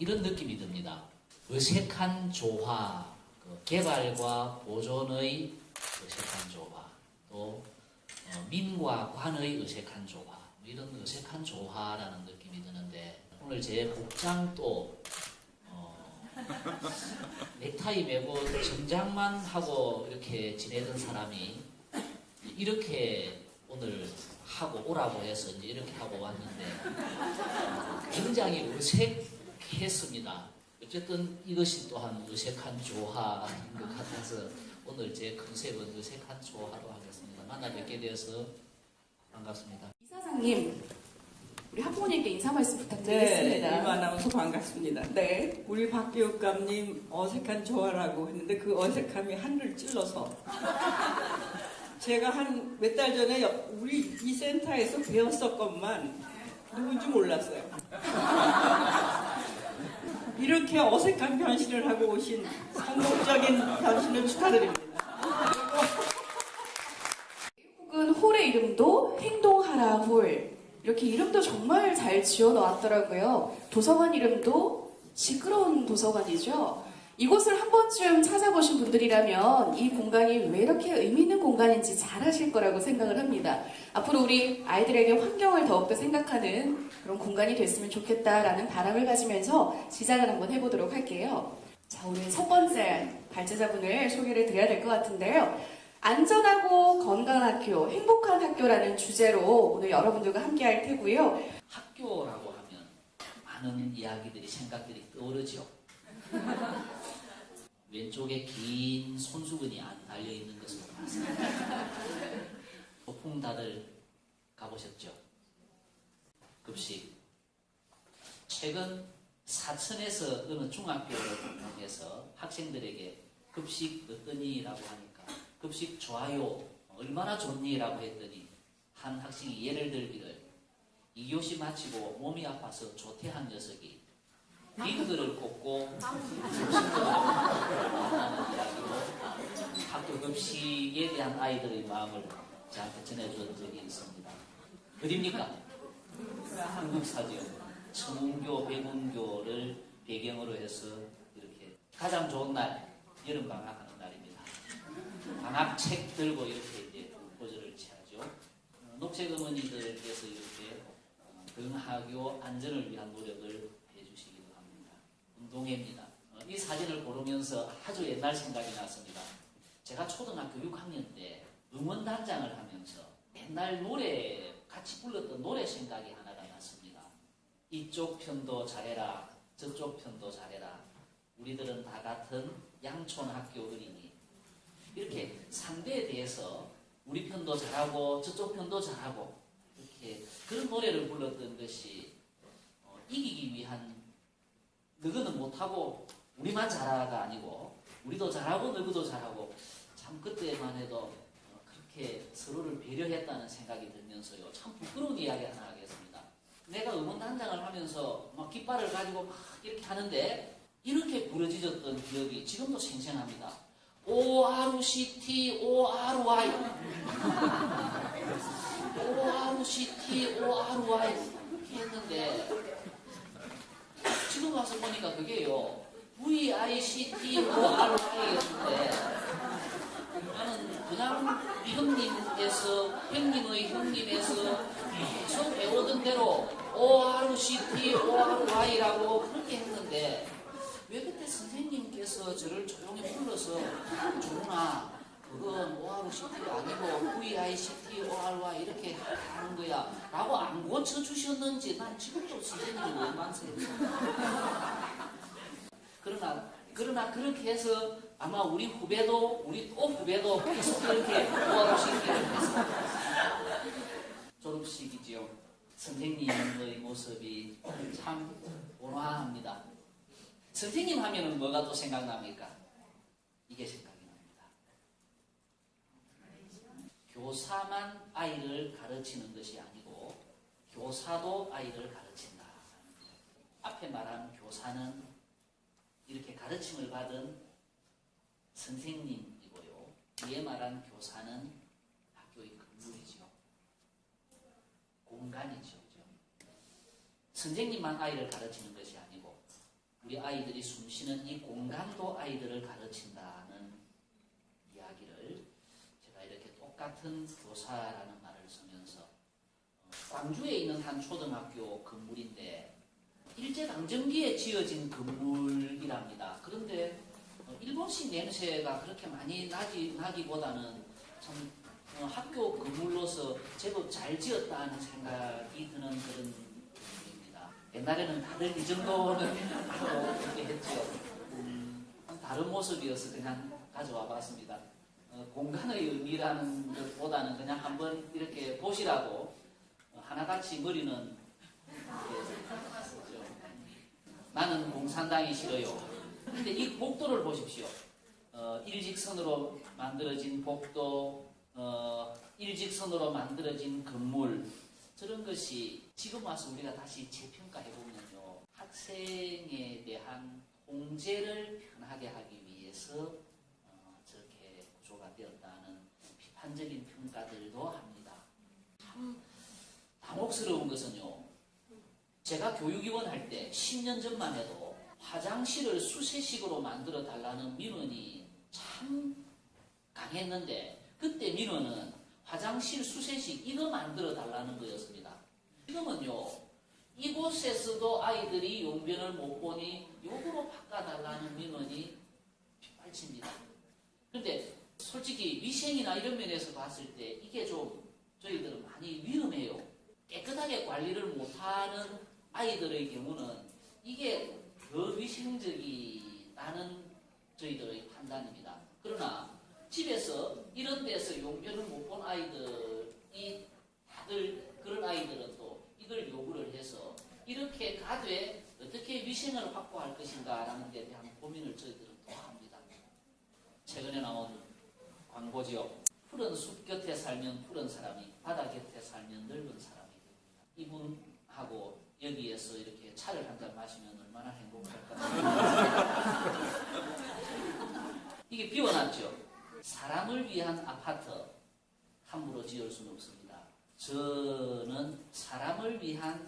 이런 느낌이 듭니다. 어색한 조화, 개발과 보존의 어색한 조화, 또 민과 관의 어색한 조화, 이런 어색한 조화라는 느낌이 드는데, 오늘 제 복장도 넥타이 매고 정장만 하고 이렇게 지내던 사람이 이렇게 오늘 하고 오라고 해서 이제 이렇게 하고 왔는데 굉장히 어색했습니다. 어쨌든 이것이 또한 어색한 조화인 것 같아서 오늘 제 컨셉은 어색한 조화로 하겠습니다. 만나 뵙게 되어서 반갑습니다. 이사장님, 우리 학부모님께 인사 말씀 부탁드리겠습니다. 네, 이마 아나운서 반갑습니다. 네, 우리 박교육감님 어색한 조화라고 했는데 그 어색함이 하늘을 찔러서 제가 한 몇 달 전에 우리 이 센터에서 배웠었건만 누군지 몰랐어요. 이렇게 어색한 변신을 하고 오신 성공적인 변신을 축하드립니다. 혹은 홀의 이름도 행동하라 홀. 이렇게 이름도 정말 잘 지어 놓았더라고요. 도서관 이름도 시끄러운 도서관이죠. 이곳을 한 번쯤 찾아보신 분들이라면 이 공간이 왜 이렇게 의미 있는 공간인지 잘 아실 거라고 생각을 합니다. 앞으로 우리 아이들에게 환경을 더욱더 생각하는 그런 공간이 됐으면 좋겠다라는 바람을 가지면서 시작을 한번 해보도록 할게요. 자, 오늘 첫 번째 발제자분을 소개를 드려야 될 것 같은데요. 안전하고 건강한 학교, 행복한 학교라는 주제로 오늘 여러분들과 함께 할 테고요. 학교라고 하면 많은 이야기들이, 생각들이 떠오르죠. 왼쪽에 긴 손수건이 안 달려있는 것으로 봤습니다. 소풍 다들 가보셨죠? 급식. 최근 사천에서 어느 중학교를 방문해서 학생들에게 급식 어떠니? 라고 하니까 급식 좋아요. 얼마나 좋니? 라고 했더니 한 학생이 예를 들기를 2교시 마치고 몸이 아파서 조퇴한 녀석이 링크를 꽂고 급식을 하는 이야기로 학교 급식에 대한 아이들의 마음을 저한테 전해준 적이 있습니다. 어디입니까? 한국사죠. 청운교, 백운교를 배경으로 해서 이렇게 가장 좋은 날, 여름 방학하는 날입니다. 방학책 들고 이렇게 이제 포즈를 취하죠. 녹색 어머니들께서 이렇게 등하교 안전을 위한 노력을 해주시기도 합니다. 운동회입니다. 이 사진을 고르면서 아주 옛날 생각이 났습니다. 제가 초등학교 6학년 때 응원단장을 하면서 옛날 노래 같이 불렀던 노래 생각이 하나가 났습니다. 이쪽 편도 잘해라, 저쪽 편도 잘해라. 우리들은 다 같은 양촌학교 어린이. 이렇게 상대에 대해서 우리 편도 잘하고 저쪽 편도 잘하고 이렇게 그런 노래를 불렀던 것이 이기기 위한, 너희는 못하고 우리만 잘하가 아니고 우리도 잘하고 너희도 잘하고, 참 그때만 해도 그렇게 서로를 배려했다는 생각이 들면서요, 참 부끄러운 이야기 하나 하겠습니다. 내가 응원단장을 하면서 막 깃발을 가지고 막 이렇게 하는데 이렇게 부러지셨던 기억이 지금도 생생합니다. ORCT, ORY ORCT, ORY 이렇게 했는데 지금 와서 보니까 그게요 VICT, ORY였는데 나는 그냥 형님의 형님에서 계속 배우던 대로 ORCT, ORY라고 그렇게 했는데 왜 그때 선생님께서 저를 조용히 불러서 조은아, 그건 ORCT가 아니고 VICT, ORY 이렇게 하는 거야 라고 안 고쳐주셨는지 난 지금도 선생님이 원망스럽습니다. 그러나 그렇게 해서 아마 우리 후배도, 우리 또 후배도 계속 그렇게 ORCT를 했습니다. 졸업식이지요. 선생님의 모습이 참 온화합니다. 선생님 하면은 뭐가 또 생각납니까? 이게 생각이 납니다. 교사만 아이를 가르치는 것이 아니고 교사도 아이를 가르친다. 앞에 말한 교사는 이렇게 가르침을 받은 선생님이고요. 뒤에 말한 교사는 학교의 건물이죠. 공간이죠. 선생님만 아이를 가르치는 것이 아니고 우리 아이들이 숨쉬는 이 공간도 아이들을 가르친다는 이야기를 제가 이렇게 똑같은 교사라는 말을 쓰면서 광주에 있는 한 초등학교 건물인데 일제강점기에 지어진 건물이랍니다. 그런데 일본식 냄새가 그렇게 많이 나기보다는 참 학교 건물로서 제법 잘 지었다는 생각이 드는 그런 건물입니다. 옛날에는 다들 이 정도는 그렇게 했죠. 다른 모습이어서 그냥 가져와 봤습니다. 공간의 의미라는 것보다는 그냥 한번 이렇게 보시라고 하나같이 머리는 이렇게 나는 공산당이 싫어요. 근데 이 복도를 보십시오. 일직선으로 만들어진 복도, 일직선으로 만들어진 건물, 저런 것이 지금 와서 우리가 다시 재평가해보면요. 학생에 대한 통제를 편하게 하기 위해서 저렇게 구조가 되었다는 비판적인 평가들도 합니다. 참 당혹스러운 것은요. 제가 교육위원 할 때 10년 전만 해도 화장실을 수세식으로 만들어 달라는 민원이 참 강했는데 그때 민원은 화장실 수세식 이거 만들어 달라는 거였습니다. 지금은요. 이곳에서도 아이들이 용변을 못 보니 요거로 바꿔달라는 민원이 빗발칩니다. 그런데 솔직히 위생이나 이런 면에서 봤을 때 이게 좀 저희들은 많이 위험해요. 깨끗하게 관리를 못하는 아이들의 경우는 이게 더 위생적이라는 저희들의 판단입니다. 그러나 집에서 이런 데서 용변을 못 본 아이들이 다들 그런 아이들은 또 이걸 요구를 해서 이렇게 가되 어떻게 위생을 확보할 것인가라는 데 대한 고민을 저희들은 또 합니다. 최근에 나온 광고지요. 푸른 숲 곁에 살면 푸른 사람이, 바다 곁에 살면 늙은 사람이 됩니다. 이분하고 여기에서 이렇게 차를 한 잔 마시면 얼마나 행복할까. 이게 비워놨죠. 사람을 위한 아파트 함부로 지을 수는 없습니다. 저는 사람을 위한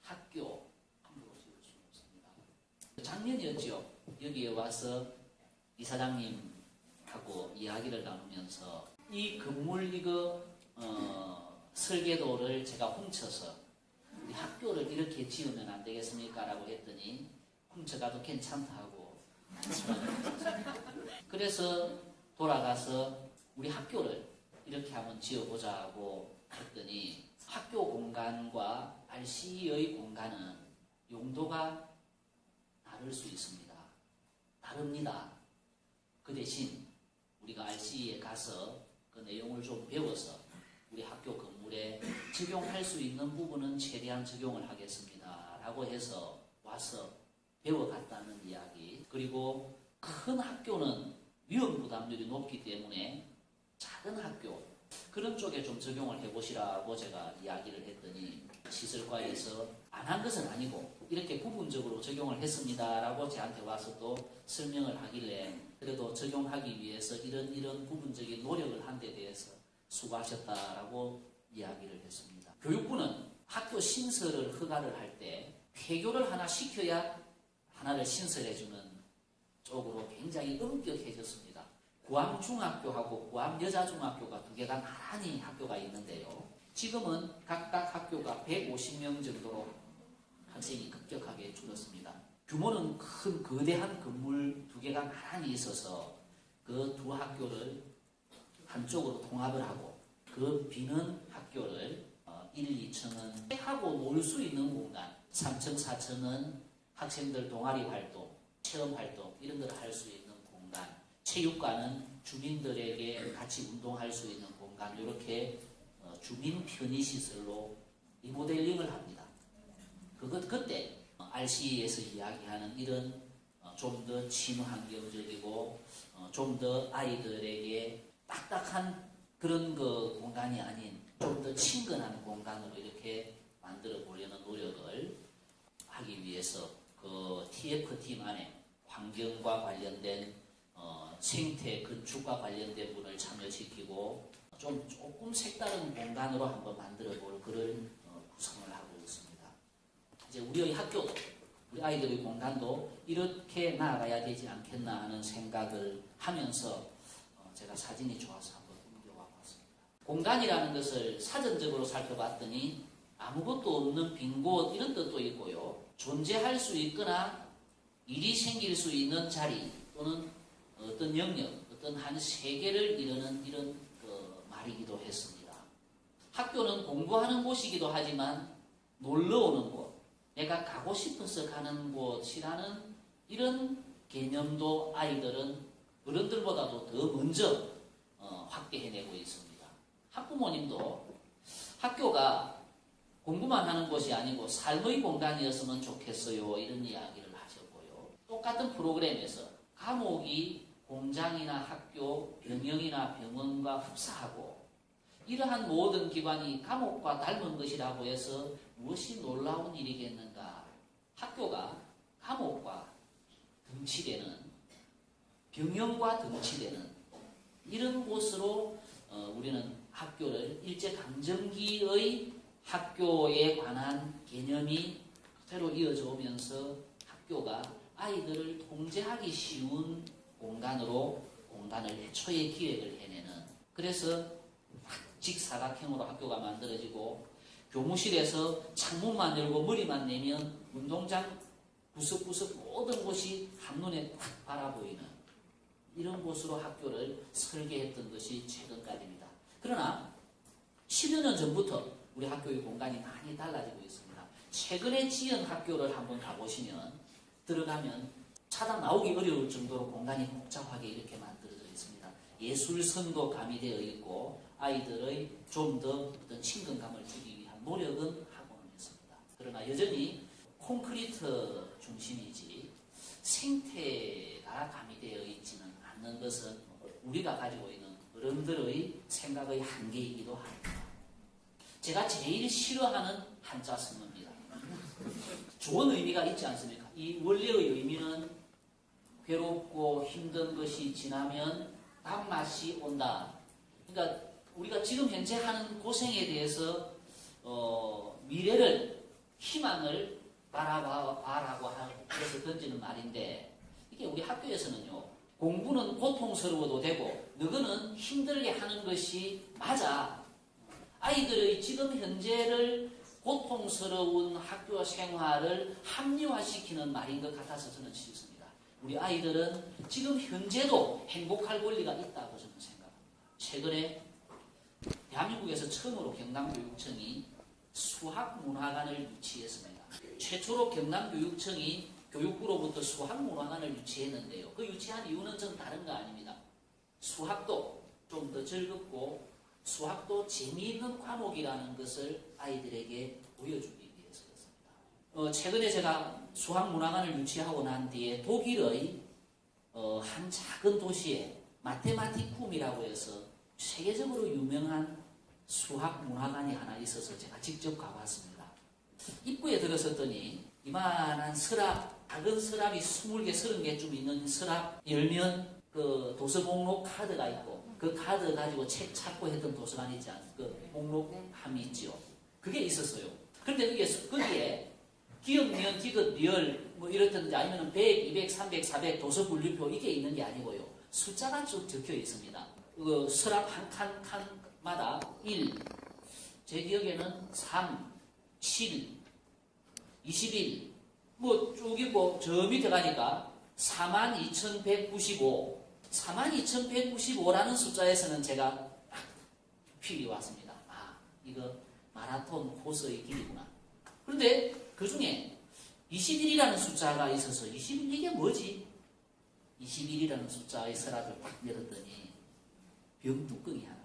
학교 함부로 지을 수는 없습니다. 작년이었죠. 여기에 와서 이사장님하고 이야기를 나누면서 이 건물 이거 설계도를 제가 훔쳐서 우리 학교를 이렇게 지으면 안 되겠습니까? 라고 했더니 훔쳐가도 괜찮다고 그래서 돌아가서 우리 학교를 이렇게 한번 지어보자고 했더니 학교 공간과 RC의 공간은 용도가 다를 수 있습니다. 다릅니다. 그 대신 우리가 RC에 가서 그 내용을 좀 배워서 우리 학교 건물에 적용할 수 있는 부분은 최대한 적용을 하겠습니다. 라고 해서 와서 배워갔다는 이야기. 그리고 큰 학교는 위험 부담률이 높기 때문에 작은 학교 그런 쪽에 좀 적용을 해보시라고 제가 이야기를 했더니 시설과에서 안 한 것은 아니고 이렇게 부분적으로 적용을 했습니다. 라고 저한테 와서 또 설명을 하길래 그래도 적용하기 위해서 이런 부분적인 노력을 한 데 대해서 수고하셨다라고 이야기를 했습니다. 교육부는 학교 신설을 허가를 할 때 폐교를 하나 시켜야 하나를 신설해주는 쪽으로 굉장히 엄격해졌습니다. 구암중학교하고 구암여자중학교가 두 개가 나란히 학교가 있는데요. 지금은 각각 학교가 150명 정도로 학생이 급격하게 줄었습니다. 규모는 큰 거대한 건물 두 개가 나란히 있어서 그 두 학교를 한쪽으로 통합을 하고 그 비는 학교를 1, 2층은 하고 놀 수 있는 공간, 3층, 4층은 학생들 동아리 활동, 체험 활동 이런 걸 할 수 있는 공간, 체육관은 주민들에게 같이 운동할 수 있는 공간 이렇게 주민 편의시설로 리모델링을 합니다. 그때 RC에서 이야기하는 이런 좀 더 친환경적이고 좀 더 아이들에게 딱딱한 그런 그 공간이 아닌 좀 더 친근한 공간으로 이렇게 만들어 보려는 노력을 하기 위해서 그 TF팀 안에 환경과 관련된 생태 건축과 관련된 분을 참여시키고 조금 색다른 공간으로 한번 만들어 볼 그런 구성을 하고 있습니다. 이제 우리의 학교도 우리 아이들의 공간도 이렇게 나아가야 되지 않겠나 하는 생각을 하면서 제가 사진이 좋아서 한번 옮겨와 봤습니다. 공간이라는 것을 사전적으로 살펴봤더니 아무것도 없는 빈 곳 이런 뜻도 있고요. 존재할 수 있거나 일이 생길 수 있는 자리 또는 어떤 영역, 어떤 한 세계를 이루는 이런 말이기도 했습니다. 학교는 공부하는 곳이기도 하지만 놀러 오는 곳, 내가 가고 싶어서 가는 곳이라는 이런 개념도 아이들은 어른들보다도 더 먼저 확대해내고 있습니다. 학부모님도 학교가 공부만 하는 곳이 아니고 삶의 공간이었으면 좋겠어요. 이런 이야기를 하셨고요. 똑같은 프로그램에서 감옥이 공장이나 학교, 병영이나 병원과 흡사하고 이러한 모든 기관이 감옥과 닮은 것이라고 해서 무엇이 놀라운 일이겠는가. 학교가 감옥과 등치되는, 병영과 등치되는 이런 곳으로 우리는 학교를 일제강점기의 학교에 관한 개념이 그대로 이어져 오면서 학교가 아이들을 통제하기 쉬운 공간을 애초에 기획을 해내는, 그래서 직사각형으로 학교가 만들어지고 교무실에서 창문만 열고 머리만 내면 운동장 구석구석 모든 곳이 한눈에 딱 바라보이는 이런 곳으로 학교를 설계했던 것이 최근까지입니다. 그러나 10여 년 전부터 우리 학교의 공간이 많이 달라지고 있습니다. 최근에 지은 학교를 한번 가보시면 들어가면 차다 나오기 어려울 정도로 공간이 복잡하게 이렇게 만들어져 있습니다. 예술성도 가미되어 있고 아이들의 좀 더 어떤 친근감을 주기 위한 노력은 하고는 있습니다. 그러나 여전히 콘크리트 중심이지 생태가 가미되어 있지는 않는 것은 우리가 가지고 있는 어른들의 생각의 한계이기도 합니다. 제가 제일 싫어하는 한자 성어입니다. 좋은 의미가 있지 않습니까? 이 원래의 의미는 괴롭고 힘든 것이 지나면 단맛이 온다. 그러니까 우리가 지금 현재 하는 고생에 대해서 미래를, 희망을 바라봐라고 해서 던지는 말인데, 이게 우리 학교에서는요, 공부는 고통스러워도 되고 너희는 힘들게 하는 것이 맞아. 아이들의 지금 현재를 고통스러운 학교 생활을 합리화시키는 말인 것 같아서 저는 싫습니다. 우리 아이들은 지금 현재도 행복할 권리가 있다고 저는 생각합니다. 최근에 대한민국에서 처음으로 경남교육청이 수학문화관을 유치했습니다. 최초로 경남교육청이 교육부로부터 수학문화관을 유치했는데요. 그 유치한 이유는 전 다른 거 아닙니다. 수학도 좀 더 즐겁고 수학도 재미있는 과목이라는 것을 아이들에게 보여주기 위해서였습니다. 최근에 제가 수학문화관을 유치하고 난 뒤에 독일의 한 작은 도시에 마테마티쿰이라고 해서 세계적으로 유명한 수학문화관이 하나 있어서 제가 직접 가봤습니다. 입구에 들어섰더니 이만한 서랍, 작은 서랍이 20개, 30개쯤 있는 서랍 열면 그 도서 목록 카드가 있고 그 카드 가지고 책 찾고 했던 도서관 있지 않습니까? 그 목록함이 있죠. 그게 있었어요. 그런데 거기에 기억면, 디귿, 리얼 뭐 이렇든지 아니면 100, 200, 300, 400 도서 분류표 이게 있는 게 아니고요. 숫자가 쭉 적혀 있습니다. 그 서랍 한 칸마다 1, 제 기억에는 3, 7, 21, 뭐 쭉 있고 저 밑에 가니까 42,195, 42,195라는 숫자에서는 제가 필이 왔습니다. 아, 이거 마라톤 코스의 길이구나. 그런데 그 중에 21이라는 숫자가 있어서 21 이게 뭐지? 21이라는 숫자의 서랍을 딱 열었더니 병뚜껑이 하나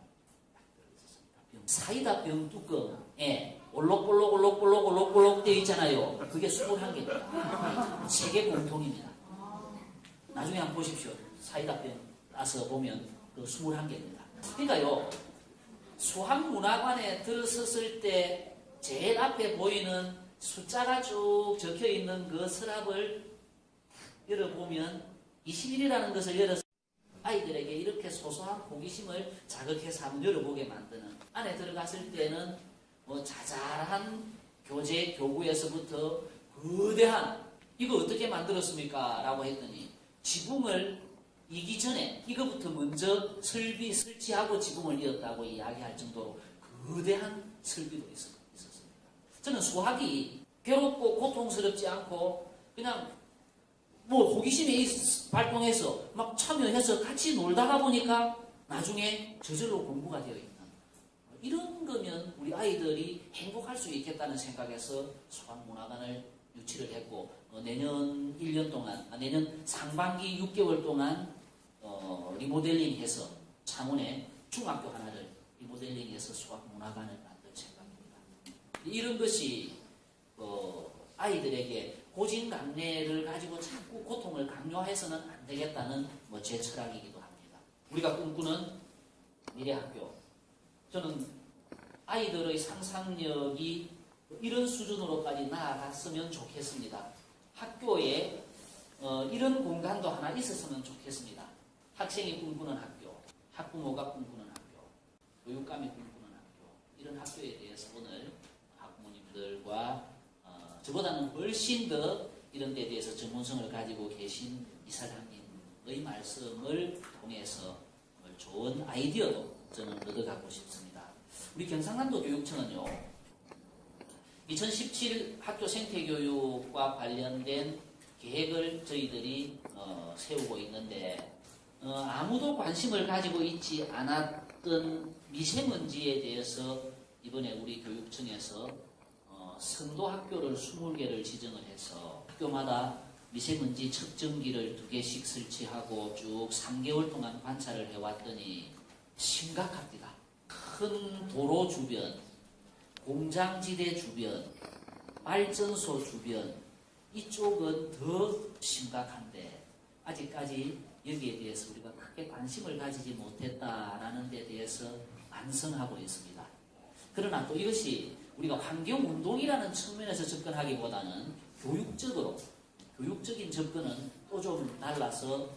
딱 들어있었습니다. 사이다 병뚜껑에 올록볼록 되어 있잖아요. 그게 21개입니다. 세계 공통입니다. 나중에 한번 보십시오. 사이다병 따서 보면 그 21개입니다. 그러니까요, 수학문화관에 들어섰을 때 제일 앞에 보이는 숫자가 쭉 적혀 있는 그 서랍을 열어보면 21이라는 것을 열어서 아이들에게 이렇게 소소한 호기심을 자극해서 한번 열어보게 만드는, 안에 들어갔을 때는 뭐 자잘한 교재, 교구에서부터 거대한 이거 어떻게 만들었습니까? 라고 했더니 지붕을 이기 전에 이거부터 먼저 설치하고 지붕을 이었다고 이야기할 정도로 거대한 설비도 있었습니다. 저는 수학이 괴롭고 고통스럽지 않고 그냥 뭐 호기심이 발동해서 막 참여해서 같이 놀다가 보니까 나중에 저절로 공부가 되어 있는 이런 거면 우리 아이들이 행복할 수 있겠다는 생각에서 수학문화관을 유치를 했고 내년 1년 동안 내년 상반기 6개월 동안 리모델링해서 창원에 중학교 하나를 리모델링해서 수학문화관을 만들 생각입니다. 이런 것이 아이들에게 고진감래를 가지고 자꾸 고통을 강요해서는 안 되겠다는 제 철학이기도 합니다. 우리가 꿈꾸는 미래학교. 저는 아이들의 상상력이 이런 수준으로까지 나아갔으면 좋겠습니다. 학교에 이런 공간도 하나 있었으면 좋겠습니다. 학생이 꿈꾸는 학교, 학부모가 꿈꾸는 학교, 교육감이 꿈꾸는 학교, 이런 학교에 대해서 오늘 학부모님들과 저보다는 훨씬 더 이런 데 대해서 전문성을 가지고 계신 이사장님의 말씀을 통해서 좋은 아이디어도 저는 얻어가고 싶습니다. 우리 경상남도 교육청은요, 2017 학교 생태교육과 관련된 계획을 저희들이 세우고 있는데 아무도 관심을 가지고 있지 않았던 미세먼지에 대해서 이번에 우리 교육청에서 선도학교를 20개를 지정을 해서 학교마다 미세먼지 측정기를 2개씩 설치하고 쭉 3개월 동안 관찰을 해왔더니 심각합니다. 큰 도로 주변, 공장지대 주변, 발전소 주변 이쪽은 더 심각한데 아직까지 여기에 대해서 우리가 크게 관심을 가지지 못했다라는 데 대해서 반성하고 있습니다. 그러나 또 이것이 우리가 환경운동이라는 측면에서 접근하기보다는 교육적인 접근은 또 좀 달라서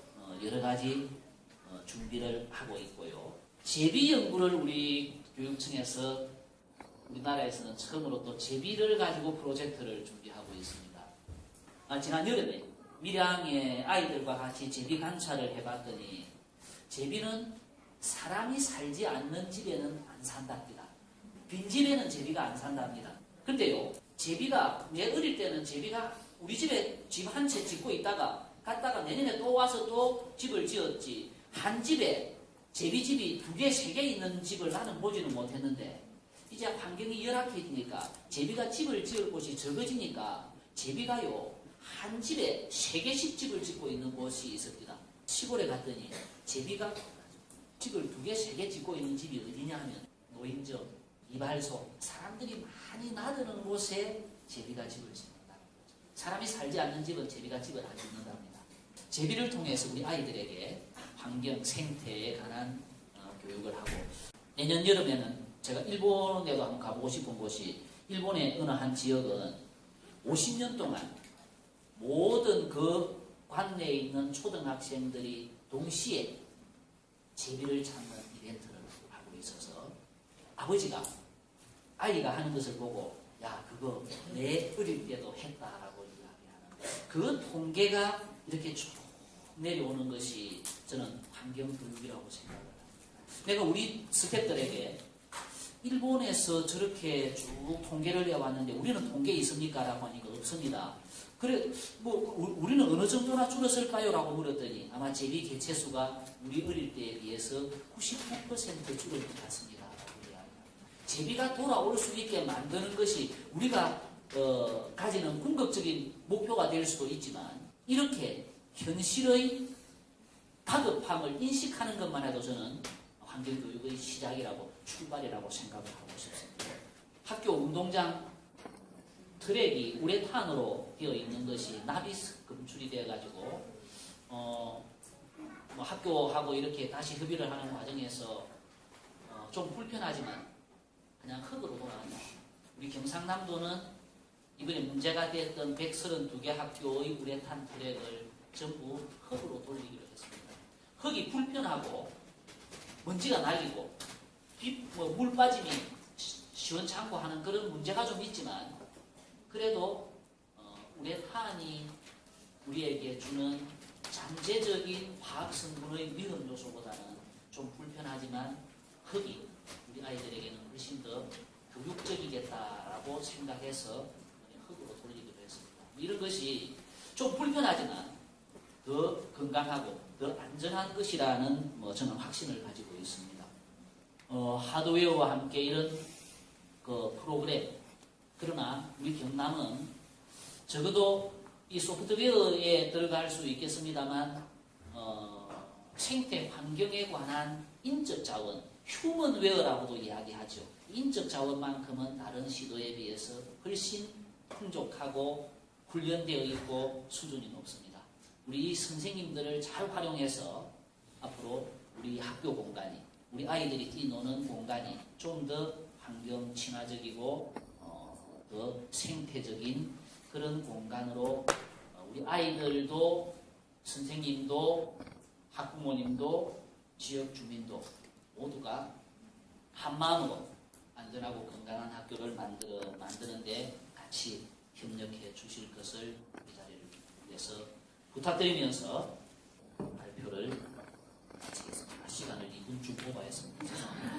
여러 가지 준비를 하고 있고요. 제비 연구를 우리 교육청에서 우리나라에서는 처음으로 또 제비를 가지고 프로젝트를 준비하고 있습니다. 지난 여름에 밀양의 아이들과 같이 제비 관찰을 해봤더니 제비는 사람이 살지 않는 집에는 안 산답니다. 빈집에는 제비가 안 산답니다. 근데요, 제비가 내 어릴 때는 제비가 우리 집에 집 한 채 짓고 있다가 갔다가 내년에 또 와서 또 집을 지었지 한 집에 제비집이 2개, 3개 있는 집을 나는 보지는 못했는데 이제 환경이 열악해지니까 제비가 집을 지을 곳이 적어지니까 제비가요 한 집에 3개씩 집을 짓고 있는 곳이 있습니다. 시골에 갔더니 제비가 집을 2개, 3개 짓고 있는 집이 어디냐 하면 노인정, 이발소, 사람들이 많이 나드는 곳에 제비가 집을 짓는다. 사람이 살지 않는 집은 제비가 집을 안 짓는답니다. 제비를 통해서 우리 아이들에게 환경, 생태에 관한 교육을 하고 내년 여름에는 제가 일본에도 한번 가보고 싶은 곳이 일본의 어느 한 지역은 50년 동안 모든 그 관내에 있는 초등학생들이 동시에 제비를 찾는 이벤트를 하고 있어서 아버지가 아이가 하는 것을 보고 야 그거 내 어릴 때도 했다라고 이야기하는 그 통계가 이렇게 쭉 내려오는 것이 저는 환경교육이라고 생각을 합니다. 내가 우리 스태프들에게 일본에서 저렇게 쭉 통계를 내왔는데 우리는 통계 있습니까? 라고 하니까 없습니다. 그래 우리는 어느 정도나 줄었을까요? 라고 물었더니 아마 제비 개체수가 우리 어릴 때에 비해서 99% 줄은 것 같습니다. 제비가 돌아올 수 있게 만드는 것이 우리가 가지는 궁극적인 목표가 될 수도 있지만 이렇게 현실의 다급함을 인식하는 것만 해도 저는 환경교육의 시작이라고 출발이라고 생각을 하고 싶습니다. 학교 운동장 트랙이 우레탄으로 되어 있는 것이 납이 검출이 되어가지고 학교하고 이렇게 다시 협의를 하는 과정에서 좀 불편하지만 그냥 흙으로 돌아간다. 우리 경상남도는 이번에 문제가 됐던 132개 학교의 우레탄 트랙을 전부 흙으로 돌리기로 했습니다. 흙이 불편하고 먼지가 날리고 물 빠짐이 시원찮고 하는 그런 문제가 좀 있지만 그래도 우레탄이 우리에게 주는 잠재적인 화학 성분의 위험 요소보다는 좀 불편하지만 흙이 우리 아이들에게는 훨씬 더 교육적이겠다라고 생각해서 흙으로 돌리기로 했습니다. 이런 것이 좀 불편하지만 더 건강하고 더 안전한 것이라는 저는 확신을 가지고 있습니다. 하드웨어와 함께 이런 그 프로그램, 그러나 우리 경남은 적어도 이 소프트웨어에 들어갈 수 있겠습니다만 생태 환경에 관한 인적 자원, 휴먼웨어라고도 이야기하죠. 인적 자원만큼은 다른 시도에 비해서 훨씬 풍족하고 훈련되어 있고 수준이 높습니다. 우리 선생님들을 잘 활용해서 앞으로 우리 학교 공간이, 우리 아이들이 뛰노는 공간이 좀 더 환경 친화적이고 더 생태적인 그런 공간으로 우리 아이들도 선생님도 학부모님도 지역 주민도 모두가 한 마음으로 안전하고 건강한 학교를 만드는데 같이 협력해 주실 것을 이 자리를 위해서 부탁드리면서 발표를 마치겠습니다. 시간을 2분쯤 오버했습니다. 죄송합니다.